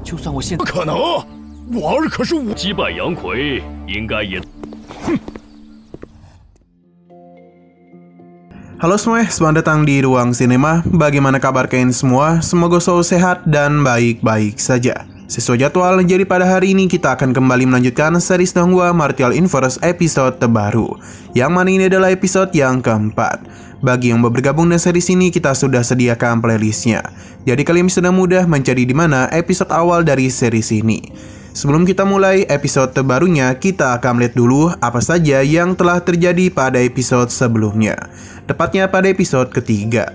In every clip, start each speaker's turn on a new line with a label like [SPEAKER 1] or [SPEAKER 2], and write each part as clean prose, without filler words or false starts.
[SPEAKER 1] 就算我现在
[SPEAKER 2] 不可能，我儿可是我
[SPEAKER 3] 击败杨奎，应该也。
[SPEAKER 4] Halo semua, selamat datang di Ruang Sinema. Bagaimana kabar kalian semua? Semoga selalu sehat dan baik-baik saja. Sesuai jadwal, jadi pada hari ini kita akan kembali melanjutkan series Donghua Martial Universe episode terbaru, yang mana ini adalah episode yang keempat. Bagi yang baru bergabung dengan series ini, kita sudah sediakan playlistnya. Jadi kalian bisa mudah mencari di mana episode awal dari series ini. Sebelum kita mulai episode terbarunya, kita akan melihat dulu apa saja yang telah terjadi pada episode sebelumnya. Tepatnya pada episode ketiga.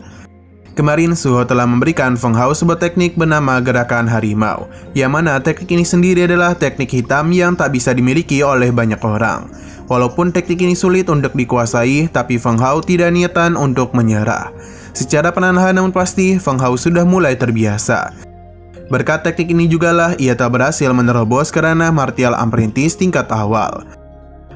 [SPEAKER 4] Kemarin Suho telah memberikan Feng Hao sebuah teknik bernama Gerakan Harimau, yang mana teknik ini sendiri adalah teknik hitam yang tak bisa dimiliki oleh banyak orang. Walaupun teknik ini sulit untuk dikuasai, tapi Feng Hao tidak niatan untuk menyerah. Secara perlahan namun pasti, Feng Hao sudah mulai terbiasa. Berkat teknik ini jugalah ia telah berhasil menerobos ke ranah martial apprentice tingkat awal.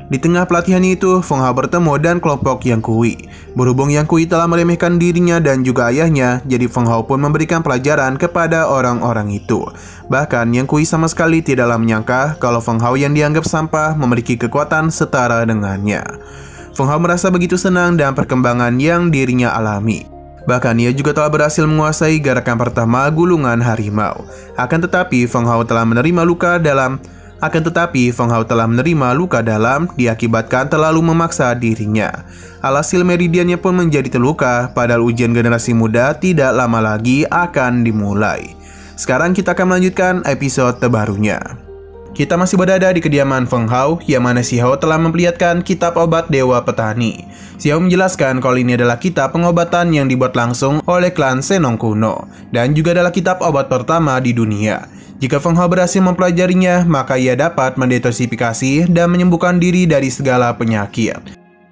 [SPEAKER 4] Di tengah pelatihannya itu, Feng Hao bertemu dan kelompok Yang Kui. Berhubung Yang Kui telah meremehkan dirinya dan juga ayahnya, jadi Feng Hao pun memberikan pelajaran kepada orang-orang itu. Bahkan Yang Kui sama sekali tidaklah menyangka kalau Feng Hao yang dianggap sampah memiliki kekuatan setara dengannya. Feng Hao merasa begitu senang dengan perkembangan yang dirinya alami. Bahkan ia juga telah berhasil menguasai gerakan pertama gulungan harimau. Akan tetapi Feng Hao telah menerima luka dalam diakibatkan terlalu memaksa dirinya. Alhasil meridiannya pun menjadi terluka, padahal ujian generasi muda tidak lama lagi akan dimulai. Sekarang kita akan melanjutkan episode terbarunya. Kita masih berada di kediaman Feng Hao, yang mana Si Hao telah memperlihatkan kitab obat Dewa Petani. Si Hao menjelaskan kalau ini adalah kitab pengobatan yang dibuat langsung oleh klan Senong kuno, dan juga adalah kitab obat pertama di dunia. Jika Feng Hao berhasil mempelajarinya, maka ia dapat mendetoksifikasi dan menyembuhkan diri dari segala penyakit.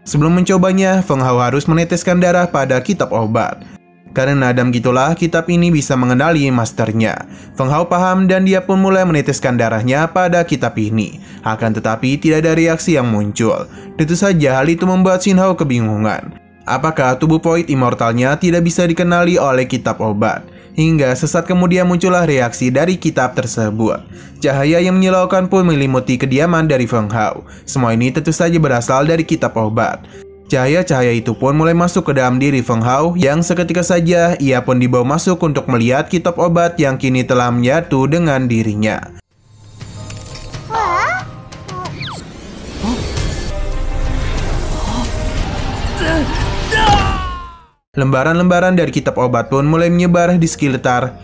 [SPEAKER 4] Sebelum mencobanya, Feng Hao harus meneteskan darah pada kitab obat. Karena dalam gitulah kitab ini bisa mengenali masternya. Feng Hao paham dan dia pun mulai meneteskan darahnya pada kitab ini. Akan tetapi tidak ada reaksi yang muncul. Tentu saja hal itu membuat Shin Hao kebingungan. Apakah tubuh void immortalnya tidak bisa dikenali oleh kitab obat? Hingga sesaat kemudian muncullah reaksi dari kitab tersebut. Cahaya yang menyilaukan pun menyelimuti kediaman dari Feng Hao. Semua ini tentu saja berasal dari kitab obat. Cahaya-cahaya itu pun mulai masuk ke dalam diri Feng Hao, yang seketika saja ia pun dibawa masuk untuk melihat kitab obat yang kini telah menyatu dengan dirinya. Lembaran-lembaran dari kitab obat pun mulai menyebar di sekitar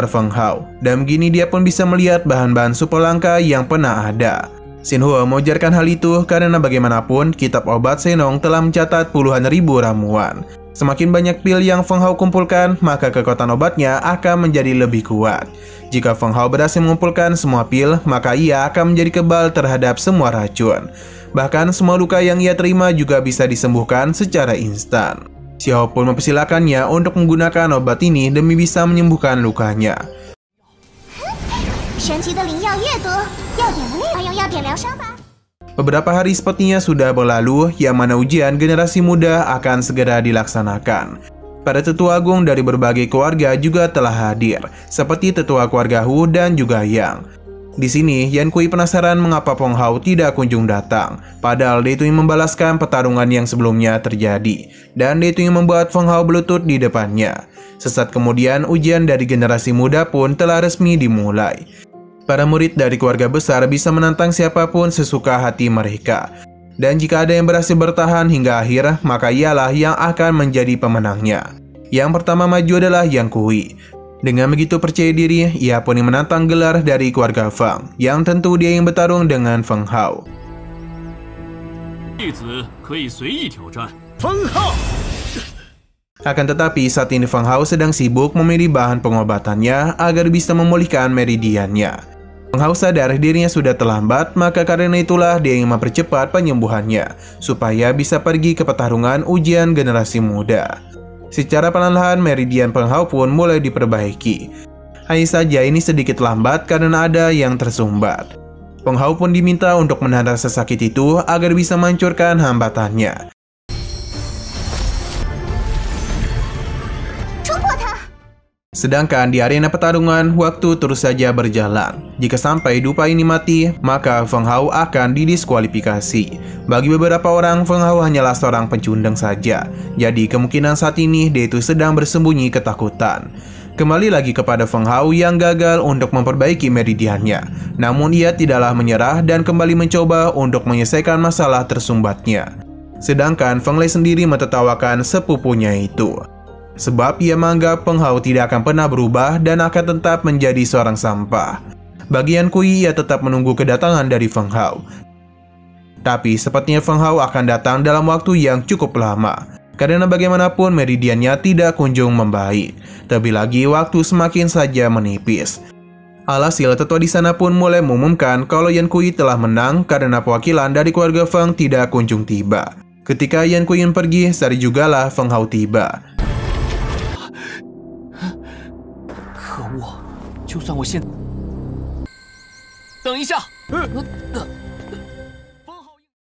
[SPEAKER 4] Feng Hao. Dan begini dia pun bisa melihat bahan-bahan super langka yang pernah ada. Shin Hao mengujarkan hal itu karena bagaimanapun kitab obat Senong telah mencatat puluhan ribu ramuan. Semakin banyak pil yang Feng Hao kumpulkan, maka kekuatan obatnya akan menjadi lebih kuat. Jika Feng Hao berhasil mengumpulkan semua pil, maka ia akan menjadi kebal terhadap semua racun. Bahkan semua luka yang ia terima juga bisa disembuhkan secara instan. Si Hao pun mempersilakannya untuk menggunakan obat ini demi bisa menyembuhkan lukanya. Beberapa hari sepertinya sudah berlalu, yang mana ujian generasi muda akan segera dilaksanakan. Para tetua agung dari berbagai keluarga juga telah hadir, seperti tetua keluarga Hu dan juga Yang. Di sini, Yan Kui penasaran mengapa Feng Hao tidak kunjung datang, padahal dia itu yang membalaskan pertarungan yang sebelumnya terjadi, dan dia itu yang membuat Feng Hao berlutut di depannya. Sesaat kemudian, ujian dari generasi muda pun telah resmi dimulai. Para murid dari keluarga besar bisa menantang siapapun sesuka hati mereka. Dan jika ada yang berhasil bertahan hingga akhir, maka ialah yang akan menjadi pemenangnya. Yang pertama maju adalah Yang Kui. Dengan begitu percaya diri, ia pun yang menantang gelar dari keluarga Fang, yang tentu dia yang bertarung dengan Feng Hao. Akan tetapi saat ini Feng Hao sedang sibuk memilih bahan pengobatannya agar bisa memulihkan meridiannya. Feng Hao sadar dirinya sudah terlambat, maka karena itulah dia ingin mempercepat penyembuhannya, supaya bisa pergi ke pertarungan ujian generasi muda. Secara perlahan meridian Feng Hao pun mulai diperbaiki. Hanya saja ini sedikit lambat karena ada yang tersumbat. Feng Hao pun diminta untuk menahan rasa sakit itu agar bisa menghancurkan hambatannya. Sedangkan di arena pertarungan, waktu terus saja berjalan. Jika sampai dupa ini mati, maka Feng Hao akan didiskualifikasi. Bagi beberapa orang, Feng Hao hanyalah seorang pencundang saja. Jadi kemungkinan saat ini dia itu sedang bersembunyi ketakutan. Kembali lagi kepada Feng Hao yang gagal untuk memperbaiki meridiannya. Namun ia tidaklah menyerah dan kembali mencoba untuk menyelesaikan masalah tersumbatnya. Sedangkan Feng Lei sendiri mentertawakan sepupunya itu. Sebab ia menganggap Feng Hao tidak akan pernah berubah dan akan tetap menjadi seorang sampah. Bagi Yan Kui, ia tetap menunggu kedatangan dari Feng Hao. Tapi sepertinya Feng Hao akan datang dalam waktu yang cukup lama. Karena bagaimanapun meridiannya tidak kunjung membaik. Terlebih lagi waktu semakin saja menipis. Alhasil tetua di sana pun mulai mengumumkan kalau Yan Kui telah menang karena perwakilan dari keluarga Feng tidak kunjung tiba. Ketika Yan Kui pergi, sehari jugalah Feng Hao tiba.
[SPEAKER 1] 就算我现等一下，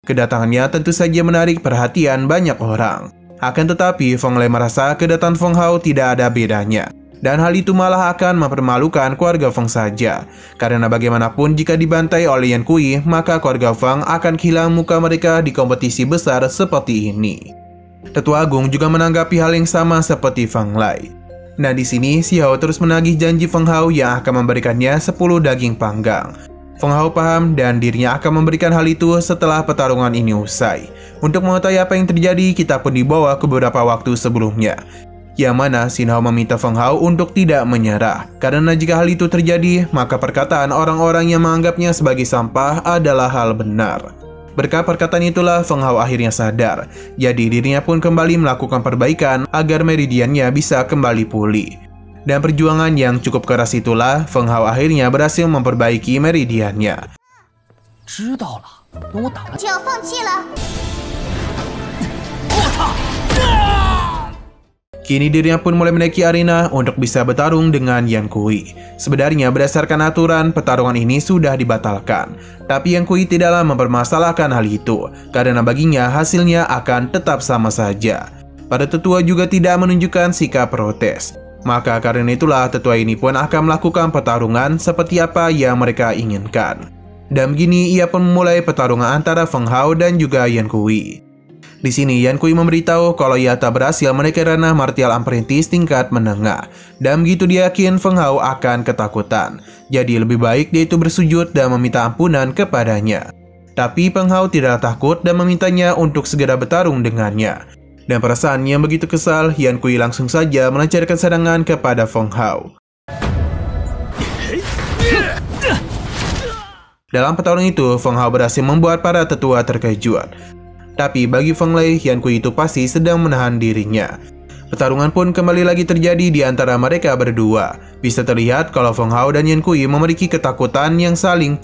[SPEAKER 4] Kedatangannya tentu saja menarik perhatian banyak orang. Akan tetapi, Feng Lei merasa kedatangan Feng Hao tidak ada bedanya. Dan hal itu malah akan mempermalukan keluarga Feng saja. Karena bagaimanapun jika dibantai oleh Yan Kui, maka keluarga Feng akan kehilangan muka mereka di kompetisi besar seperti ini. Tetua Agung juga menanggapi hal yang sama seperti Feng Lei. Nah di sini Xiao terus menagih janji Feng Hao yang akan memberikannya 10 daging panggang. Feng Hao paham dan dirinya akan memberikan hal itu setelah pertarungan ini usai. Untuk mengetahui apa yang terjadi, kita pun dibawa ke beberapa waktu sebelumnya. Yang mana Xin Hao meminta Feng Hao untuk tidak menyerah. Karena jika hal itu terjadi, maka perkataan orang-orang yang menganggapnya sebagai sampah adalah hal benar. Berkat perkataan itulah Feng Hao akhirnya sadar. Jadi dirinya pun kembali melakukan perbaikan agar meridiannya bisa kembali pulih. Dan perjuangan yang cukup keras itulah Feng Hao akhirnya berhasil memperbaiki meridiannya.
[SPEAKER 1] 知道了，等我打完
[SPEAKER 5] 就要放弃了。
[SPEAKER 4] Kini dirinya pun mulai menaiki arena untuk bisa bertarung dengan Yan Kui. Sebenarnya berdasarkan aturan, pertarungan ini sudah dibatalkan. Tapi Yan Kui tidaklah mempermasalahkan hal itu, karena baginya hasilnya akan tetap sama saja. Para tetua juga tidak menunjukkan sikap protes. Maka karena itulah tetua ini pun akan melakukan pertarungan seperti apa yang mereka inginkan. Dan begini ia pun memulai pertarungan antara Feng Hao dan juga Yan Kui. Di sini Yan Kui memberitahu kalau ia tak berhasil menaiki ranah martial apprentice tingkat menengah. Dan begitu dia yakin Feng Hao akan ketakutan. Jadi lebih baik dia itu bersujud dan meminta ampunan kepadanya. Tapi Feng Hao tidak takut dan memintanya untuk segera bertarung dengannya. Dan perasaan yang begitu kesal, Yan Kui langsung saja melancarkan serangan kepada Feng Hao. Dalam pertarungan itu, Feng Hao berhasil membuat para tetua terkejut. Tapi bagi Feng Lei, Yan Kui itu pasti sedang menahan dirinya. Pertarungan pun kembali lagi terjadi di antara mereka berdua. Bisa terlihat kalau Feng Hao dan Yan Kui memiliki ketakutan yang saling.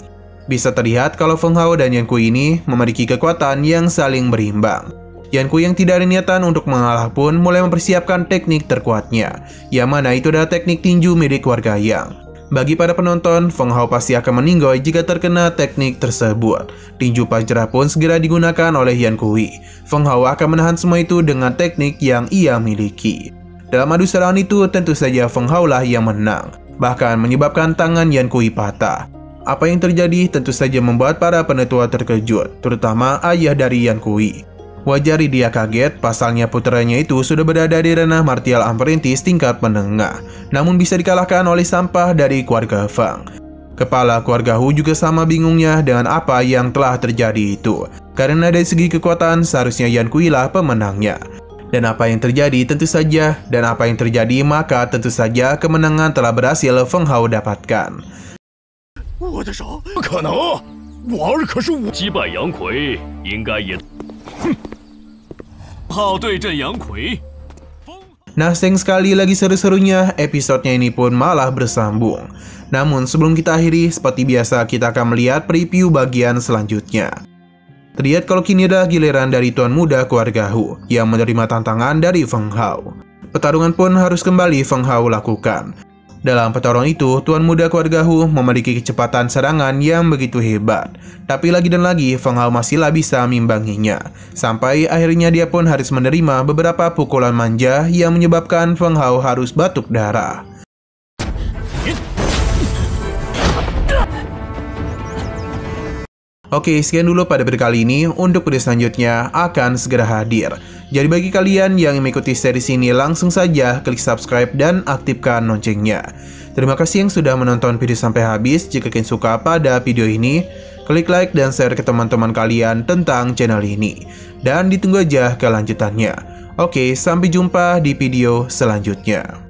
[SPEAKER 4] Bisa terlihat kalau Feng Hao dan Yan Kui ini memiliki kekuatan yang saling berimbang. Yan Kui yang tidak ada niatan untuk mengalah pun mulai mempersiapkan teknik terkuatnya. Yang mana itu adalah teknik tinju milik keluarga Yang. Bagi para penonton, Feng Hao pasti akan meninggoy jika terkena teknik tersebut. Tinju pasrah pun segera digunakan oleh Yan Kui. Feng Hao akan menahan semua itu dengan teknik yang ia miliki. Dalam adu serangan itu, tentu saja Feng Hao lah yang menang, bahkan menyebabkan tangan Yan Kui patah. Apa yang terjadi tentu saja membuat para penetua terkejut, terutama ayah dari Yan Kui. Wajar dia kaget, pasalnya putranya itu sudah berada di ranah martial apprentice tingkat menengah, namun bisa dikalahkan oleh sampah dari keluarga Feng. Kepala keluarga Hu juga sama bingungnya dengan apa yang telah terjadi itu, karena dari segi kekuatan seharusnya Yan Kui lah pemenangnya. Dan apa yang terjadi tentu saja, maka tentu saja kemenangan telah berhasil Feng Hao dapatkan.
[SPEAKER 2] 我的手不可能，我儿可是我。
[SPEAKER 3] 击败杨奎应该也。炮对阵杨奎。
[SPEAKER 4] Nah, sayang sekali lagi seru-serunya, episodenya ini pun malah bersambung. Namun sebelum kita akhiri, seperti biasa kita akan melihat preview bagian selanjutnya. Terlihat kalau kini adalah giliran dari tuan muda keluarga Hu yang menerima tantangan dari Feng Hao. Pertarungan pun harus kembali Feng Hao lakukan. Dalam pertarungan itu, tuan muda keluarga Hu memiliki kecepatan serangan yang begitu hebat. Tapi lagi dan lagi, Feng Hao masihlah bisa mengimbanginya. Sampai akhirnya dia pun harus menerima beberapa pukulan manja yang menyebabkan Feng Hao harus batuk darah. Oke, sekian dulu pada video kali ini. Untuk video selanjutnya akan segera hadir. Jadi bagi kalian yang mengikuti series ini, langsung saja klik subscribe dan aktifkan loncengnya. Terima kasih yang sudah menonton video sampai habis. Jika kalian suka pada video ini, klik like dan share ke teman-teman kalian tentang channel ini. Dan ditunggu aja kelanjutannya. Oke, sampai jumpa di video selanjutnya.